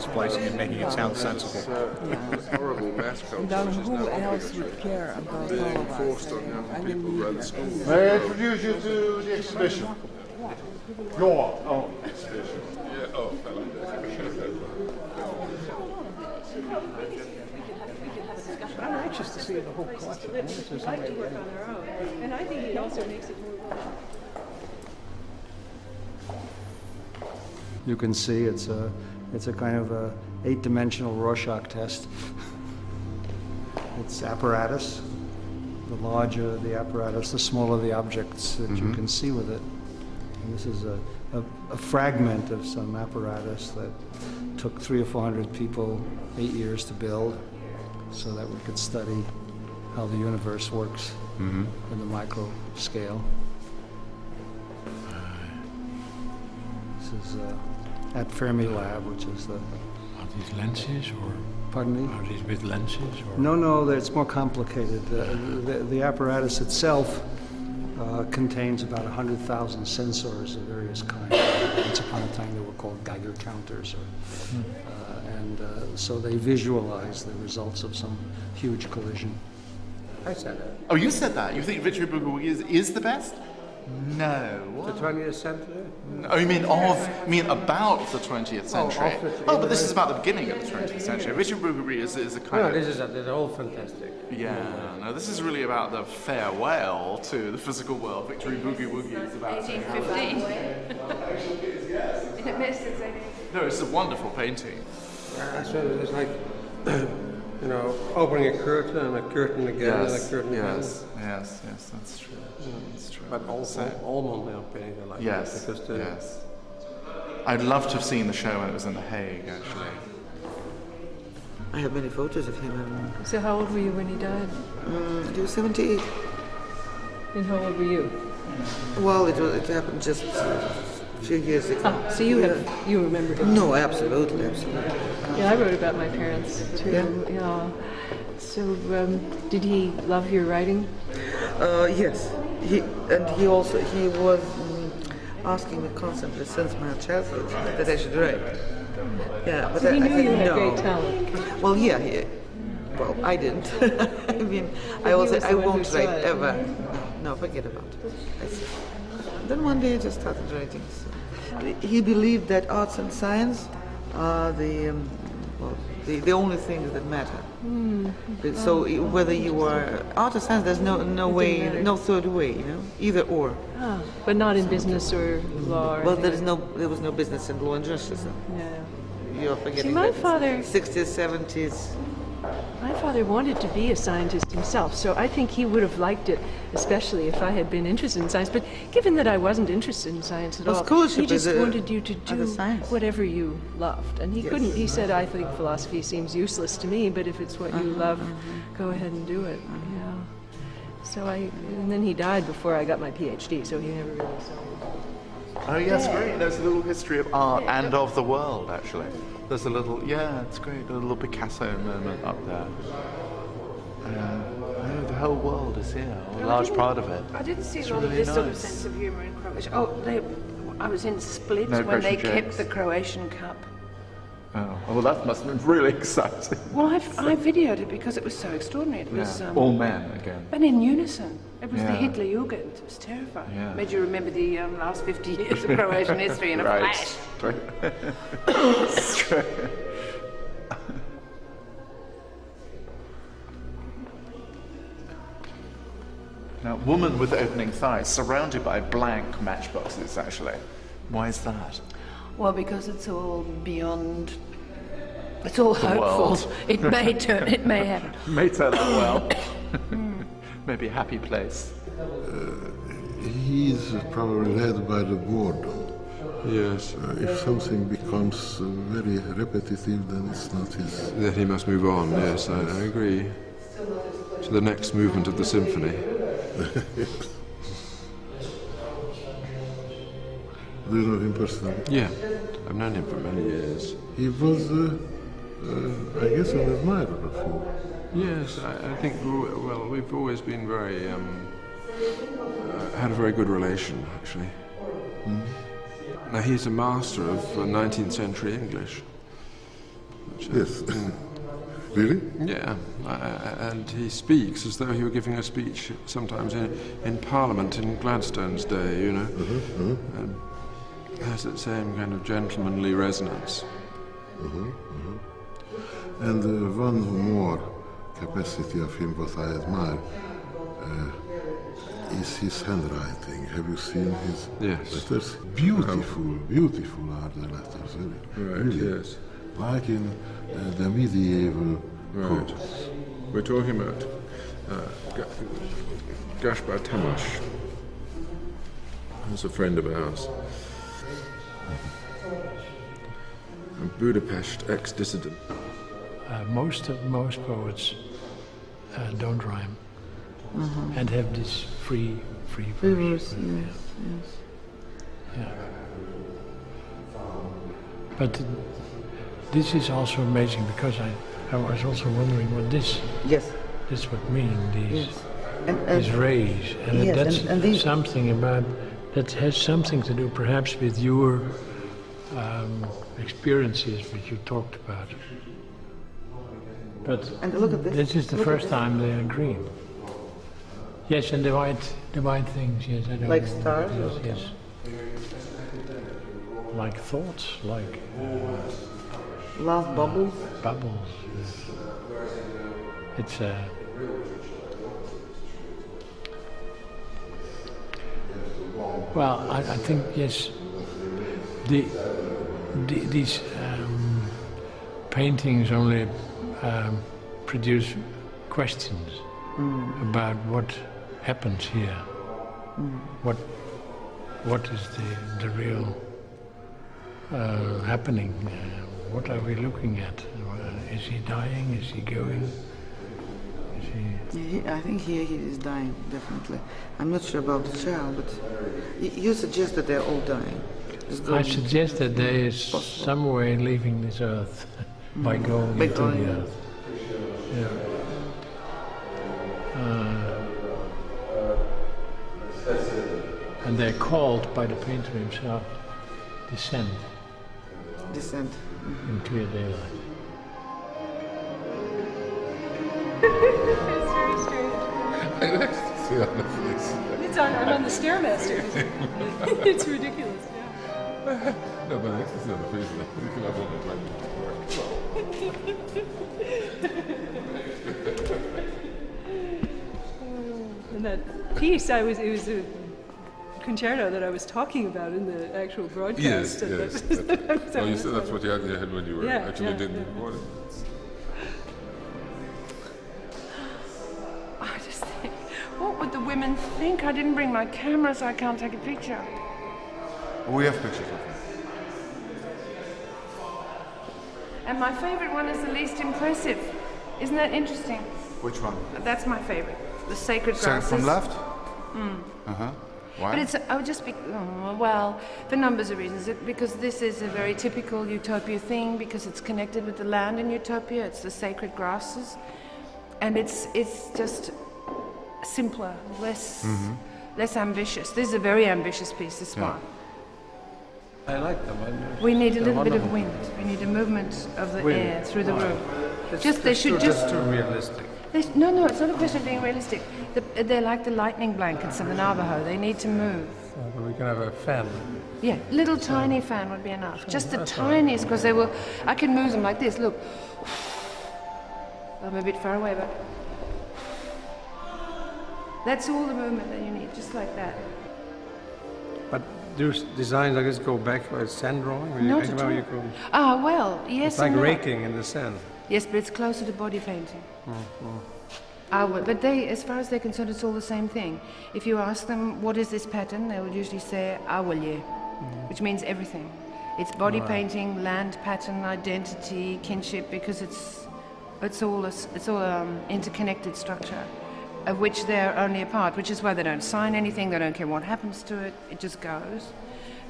splicing and making it sound sensible. This horrible mass culture Dan, which is who now else would care about all being of us? forced on young people rather schools. May I introduce you to the exhibition? Your own exhibition. Yeah, oh, I like that. I'm anxious to see the whole collection. We'd like to work on our own, and I think it also makes it more. You can see it's a kind of a 8-dimensional Rorschach test. It's apparatus. The larger the apparatus, the smaller the objects that you can see with it. And this is a fragment of some apparatus that took 300 or 400 people 8 years to build, so that we could study how the universe works in the micro scale. This is at Fermilab, which is the... Are these lenses or? Pardon me? Are these with lenses or? No, it's more complicated. The apparatus itself contains about 100,000 sensors of various kinds. Once upon a time they were called Geiger counters. So they visualize the results of some huge collision. I said that. Oh, you said that? You think Victory Boogie Woogie is the best? No. The 20th century? Oh, you mean about the 20th century? Oh, but this is about the beginning of the 20th century. Victory Boogie Woogie is a kind of... No, this is all fantastic. Yeah, no, this is really about the farewell to the physical world. Victory Boogie Woogie is about... 1815. In a mess since 1815. No, it's a wonderful painting. So it's like, you know, opening a curtain and a curtain again and a curtain again. Yes, that's true. That's true. But all Mondale paintings are like yes, that. Because yes. I'd love to have seen the show when it was in The Hague, actually. I have many photos of him. So how old were you when he died? He was 78. And how old were you? Well, it happened just a few years ago. Ah, so you remember him? No, absolutely. Yeah, I wrote about my parents too. Yeah. So, did he love your writing? Yes. He was asking me constantly since my childhood that I should write. Yeah, but so he knew you had no. great talent. Well, yeah. Well, I didn't. I mean, I won't write ever. No, forget about it. Then one day I just started writing. So. He believed that arts and science are the only things that matter. So whether you are art or science, there's no way, no third way, you know, either or. Ah, but not in business or law. Well, there was no business in law and justice. Yeah. You're forgetting. See, my that. father. 60s, 70s. My father wanted to be a scientist himself, so I think he would have liked it, especially if I had been interested in science. But given that I wasn't interested in science at all, he just wanted you to do whatever you loved. And he couldn't. He said, I think philosophy seems useless to me, but if it's what you love, go ahead and do it. Yeah. So and then he died before I got my PhD, so he never really saw it. Oh, yes, great. There's a little history of art and of the world, actually. There's a little, it's great, a little Picasso moment up there. The whole world is here, a large part of it. I didn't see it's a lot really of this sort of nice. sense of humour in Croatia. I was in Split when they kept the Croatian Cup. Oh, well, that must have been really exciting. Well, I videoed it because it was so extraordinary. It was all men again. And in unison. It was the Hitler Jugend. It was terrifying. Yeah. Made you remember the last 50 years of Croatian history in a flash. It's true. Now, woman with opening thighs, surrounded by blank matchboxes, actually. Why is that? Well, because it's all beyond. It's all The hopeful. world. It may happen. May turn out well. Maybe a happy place. He's probably led by the boredom. Yes. If something becomes very repetitive, then it's not his. Then he must move on, yes, I agree. To the next movement of the symphony. Do you know him personally? Yeah, I've known him for many years. He was, I guess, an admirer of him. Yes, I think, well, we've always been very, had a very good relation, actually. Now, he's a master of 19th century English. Yes. Really? Yeah, and he speaks as though he were giving a speech sometimes in Parliament in Gladstone's day, you know. Has that same kind of gentlemanly resonance. And one more capacity of him, what I admire, is his handwriting. Have you seen his letters? Beautiful are the letters, really. Yes. Like in the medieval codes. We're talking about Gaspar Tamás, who's a friend of ours. A Budapest ex-dissident. Most poets don't rhyme and have this free verse. Yes. Yeah. But this is also amazing because I was also wondering what this would mean, these rays, and that's something about that has something to do perhaps with your experiences which you talked about. But look at this. This is the first time they are green. Yes, and the white things. Yes, I don't like know. Stars. Yes. Like thoughts, like love bubbles. Bubbles. It's well, I think yes. These paintings only produce questions about what happens here. What is the real happening? What are we looking at? Is he dying? Is he going? Is he? I think he is dying, definitely. I'm not sure about the child, but you suggest that they're all dying. I suggest that there is some way leaving this earth by going into the earth. Yeah. And they're called by the painter himself descent. Descent. In clear daylight. It's very strange. I like to see on the face. I'm on the Stairmaster. It's ridiculous, yeah. No, but I like to see on the face. You can have And that piece, it was a concerto that I was talking about in the actual broadcast. Yes. Well, you said that's what you had in your head when you were didn't record it. I just think, what would the women think? I didn't bring my camera, so I can't take a picture. We have pictures of him. And my favorite one is the least impressive. Isn't that interesting? Which one? That's my favorite. The Sacred Grasses. From left? Why? But it's, I would just be, well, for numbers of reasons. Because this is a very typical Utopia thing, because it's connected with the land in Utopia. It's the sacred grasses. And it's just simpler, less ambitious. This is a very ambitious piece, this one. I like them. We need a little bit of wind. We need a movement of the air through the room. They should just too realistic. No, it's not a question of being realistic. They're like the lightning blankets of the Navajo. They need to move. But we can have a fan. Yeah, little tiny fan would be enough. Just the tiniest, because I can move them like this. Look, I'm a bit far away, but that's all the movement that you need, just like that. But do designs like this go back to a sand drawing? Not at all. Well, yes. It's like raking in the sand. Yes, but it's closer to body painting. But they, as far as they're concerned, it's all the same thing. If you ask them, what is this pattern, they will usually say, awalye, which means everything. It's body painting, land pattern, identity, kinship, because it's all interconnected structure, of which they're only a part, which is why they don't sign anything, they don't care what happens to it, it just goes.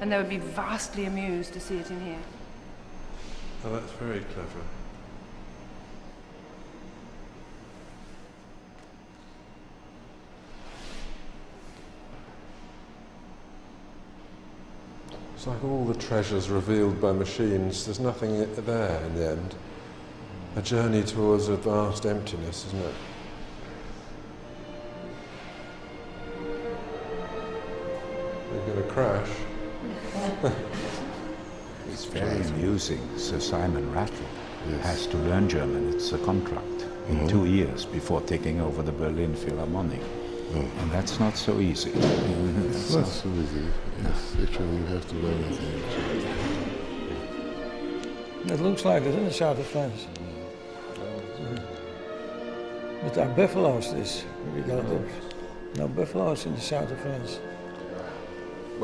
And they would be vastly amused to see it in here. Oh, that's very clever. It's like all the treasures revealed by machines. There's nothing there in the end. a journey towards a vast emptiness, isn't it? You're going to crash. It's very amusing. Sir Simon Rattle has to learn German. It's a contract in 2 years before taking over the Berlin Philharmonic. And that's not so easy. It's not so easy. Yes, actually you have to learn it. It looks like it in the south of France. But there are buffaloes, no buffaloes in the south of France.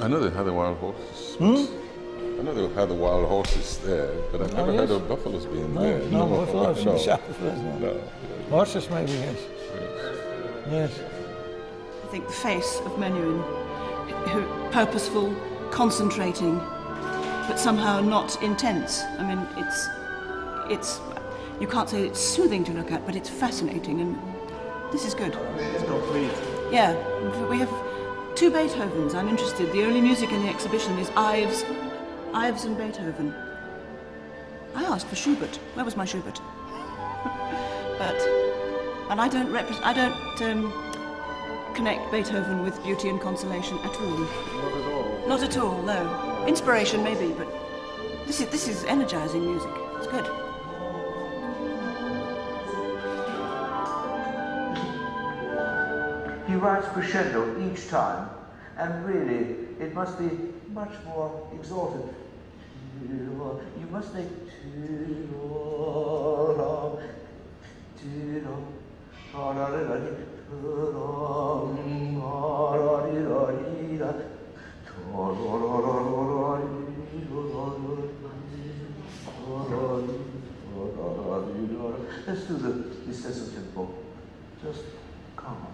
I know they had the wild horses. I know they had the wild horses there, but I've never heard of buffaloes being there. No buffaloes in the south of France, no. Horses maybe, yes. Yes. I think the face of Menuhin, purposeful, concentrating, but somehow not intense. I mean, it's you can't say it's soothing to look at, but it's fascinating, and this is good. It's complete. Yeah, we have 2 Beethovens. I'm interested. The only music in the exhibition is Ives and Beethoven. I asked for Schubert. Where was my Schubert? And I don't connect Beethoven with beauty and consolation at all. Not at all. Not at all, no. Inspiration maybe, but this is energizing music. It's good. He writes crescendo each time, and really, it must be much more exalted. You must make let's do the stesso tempo. Just calm.